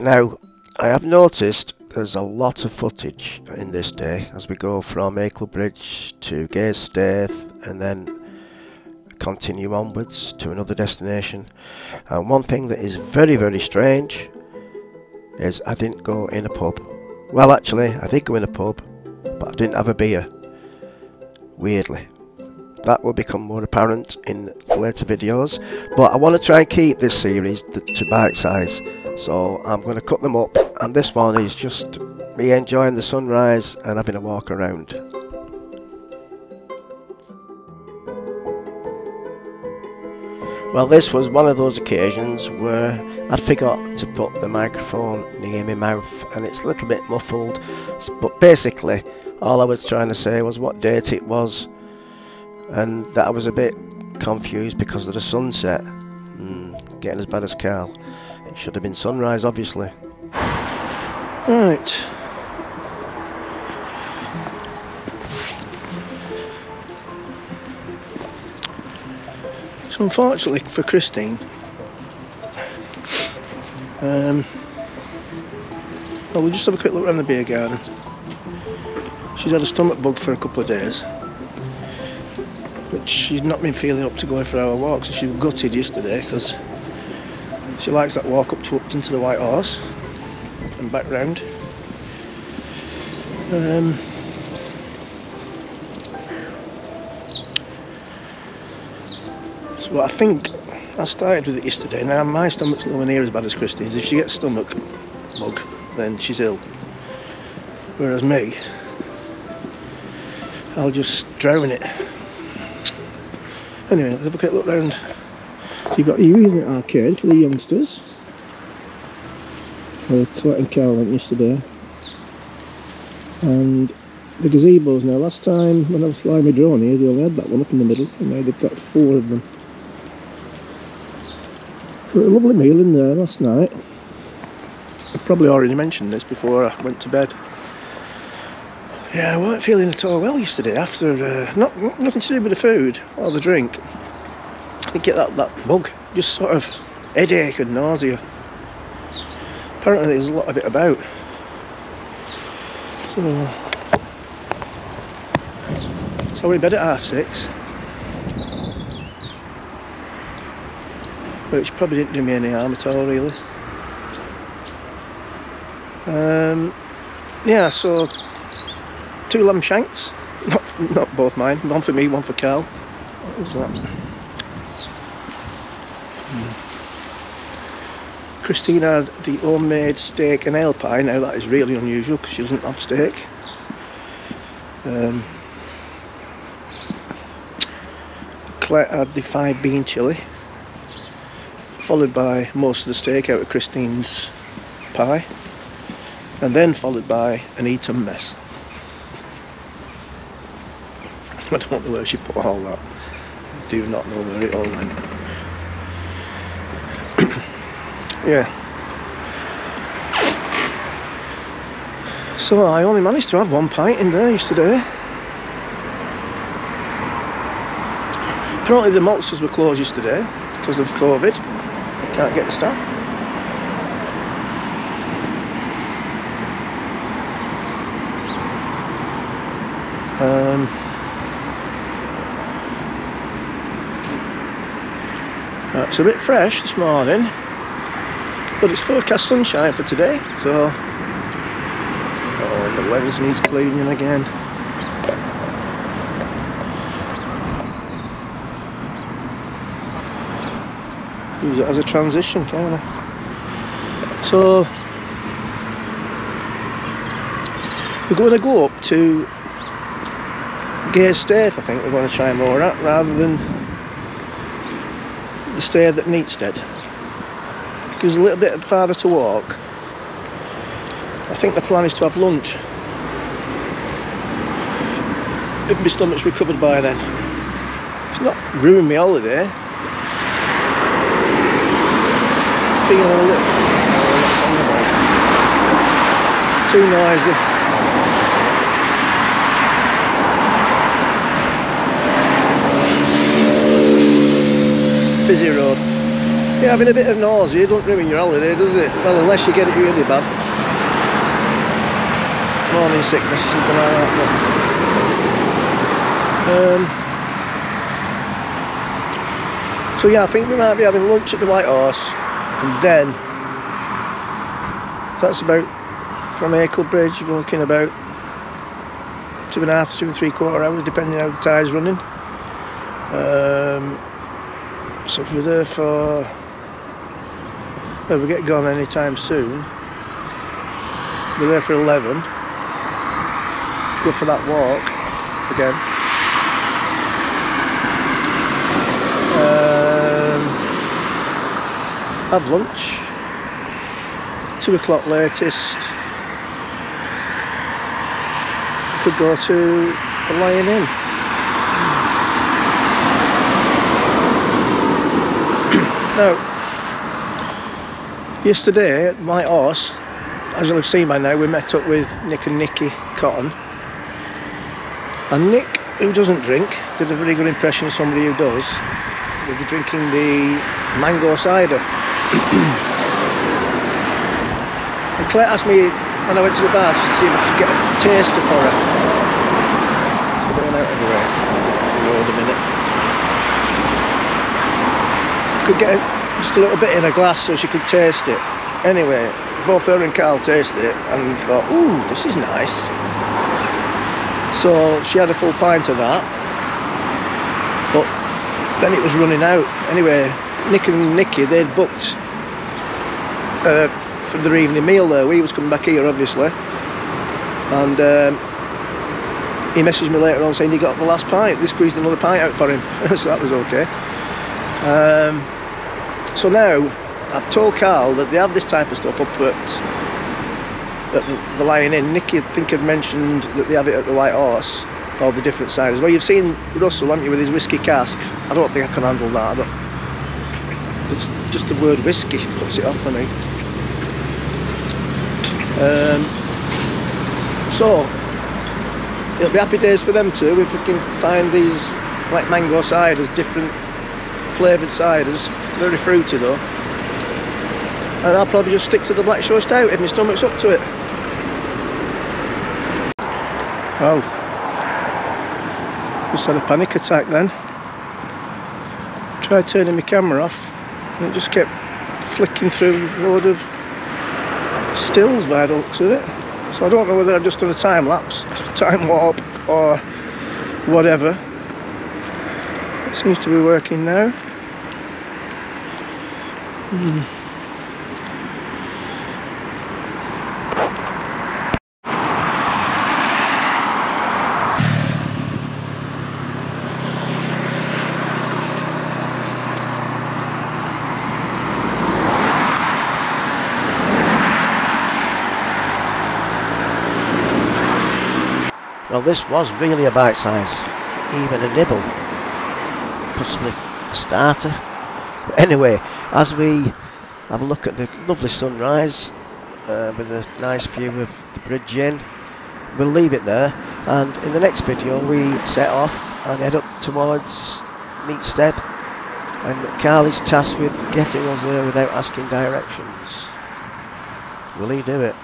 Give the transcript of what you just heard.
Now, I have noticed there's a lot of footage in this day as we go from Acle Bridge to Staith and then continue onwards to another destination. And one thing that is very, very strange is I didn't go in a pub. Well, actually, I did go in a pub, but I didn't have a beer. Weirdly. That will become more apparent in later videos, but I want to try and keep this series to bite size, so I'm going to cut them up, and this one is just me enjoying the sunrise and having a walk around. Well, this was one of those occasions where I forgot to put the microphone near my mouth and it's a little bit muffled, but basically all I was trying to say was what date it was, and that I was a bit confused because of the sunset. Getting as bad as Carl. It should have been sunrise, obviously. Right. So unfortunately for Christine, well, we'll just have a quick look around the beer garden. She's had a stomach bug for a couple of days, but she's not been feeling up to going for our walk, so she was gutted yesterday because she likes that walk up to Upton to the White Horse and back round. So I think I started with it yesterday. Now my stomach's nowhere near as bad as Christine's. If she gets stomach bug, then she's ill. Whereas me, I'll just drown it. Anyway, let's have a quick look round. So you've got you using the arcade for the youngsters. Well, Colette and Carl went yesterday. And the gazebos now. Last time when I was flying my drone here, they only had that one up in the middle, and now they've got 4 of them. We had a lovely meal in there last night. I probably already mentioned this before I went to bed. Yeah, I weren't feeling at all well yesterday after, nothing to do with the food or the drink. I think it that bug, just sort of headache and nausea. Apparently there's a lot of it about. So we're in bed at 6:30. Which probably didn't do me any harm at all, really. Yeah, so 2 lamb shanks, not both mine, one for me, one for Carl. What was that? Christine had the homemade steak and ale pie. Now that is really unusual because she doesn't have steak. Claire had the 5-bean chilli, followed by most of the steak out of Christine's pie, and then followed by an Eton mess. I don't know where she put all that. I do not know where it all went. Yeah. So I only managed to have 1 pint in there yesterday. Apparently the maltsters were closed yesterday because of COVID. Can't get the staff. It's a bit fresh this morning, but it's forecast sunshine for today, so the lens needs cleaning again. Use it as a transition, can't I? So we're going to go up to Staith. I think we're going to try more at, rather than the stay at Neatstead, because a little bit farther to walk. I think the plan is to have lunch if my stomach's recovered by then. It's not ruined my holiday. Feeling a little too noisy. Busy road. Yeah, having a bit of nausea don't ruin your holiday, does it? Well, unless you get it really bad. Morning sickness or something like that. But, so yeah, I think we might be having lunch at the White Horse, and then that's about, from Acle Bridge, we're looking about 2.5 to 2 3/4 hours, depending how the tide's running. So if we're there for, well, we get gone anytime soon. We're there for 11. Go for that walk again. Have lunch. 2 o'clock latest. Could go to the Lion Inn. Now, yesterday at White Horse, as you'll have seen by now, we met up with Nick and Nikki Cotton. And Nick, who doesn't drink, did a very good impression of somebody who does. We'll be drinking the mango cider. And Claire asked me when I went to the bar to see if I could get a taster for her. So we're going out of the road a minute. Could get just a little bit in a glass so she could taste it. Anyway, both her and Carl tasted it and thought, ooh, this is nice. So she had a full pint of that, but then it was running out. Anyway, Nick and Nikki, they'd booked for their evening meal there. We was coming back here, obviously, and he messaged me later on saying he got the last pint. They squeezed another pint out for him, so that was okay. So now I've told Carl that they have this type of stuff up at the Lion Inn. Nicky, I think, had mentioned that they have it at the White Horse, all the different ciders. Well, you've seen Russell, haven't you, with his whiskey cask? I don't think I can handle that. It's just the word whiskey puts it off for me. So it'll be happy days for them too if we can find these like mango ciders, different flavoured ciders, very fruity though. And I'll probably just stick to the black shore stout if my stomach's up to it. Oh, just had a panic attack then. Tried turning my camera off and it just kept flicking through a load of stills by the looks of it. So I don't know whether I've just done a time lapse, time warp or whatever. It seems to be working now. Well, this was really a bite size, even a nibble, possibly a starter. But anyway, as we have a look at the lovely sunrise with a nice view of the bridge in, we'll leave it there, and in the next video we set off and head up towards Meatstead, and Carl is tasked with getting us there without asking directions. Will he do it?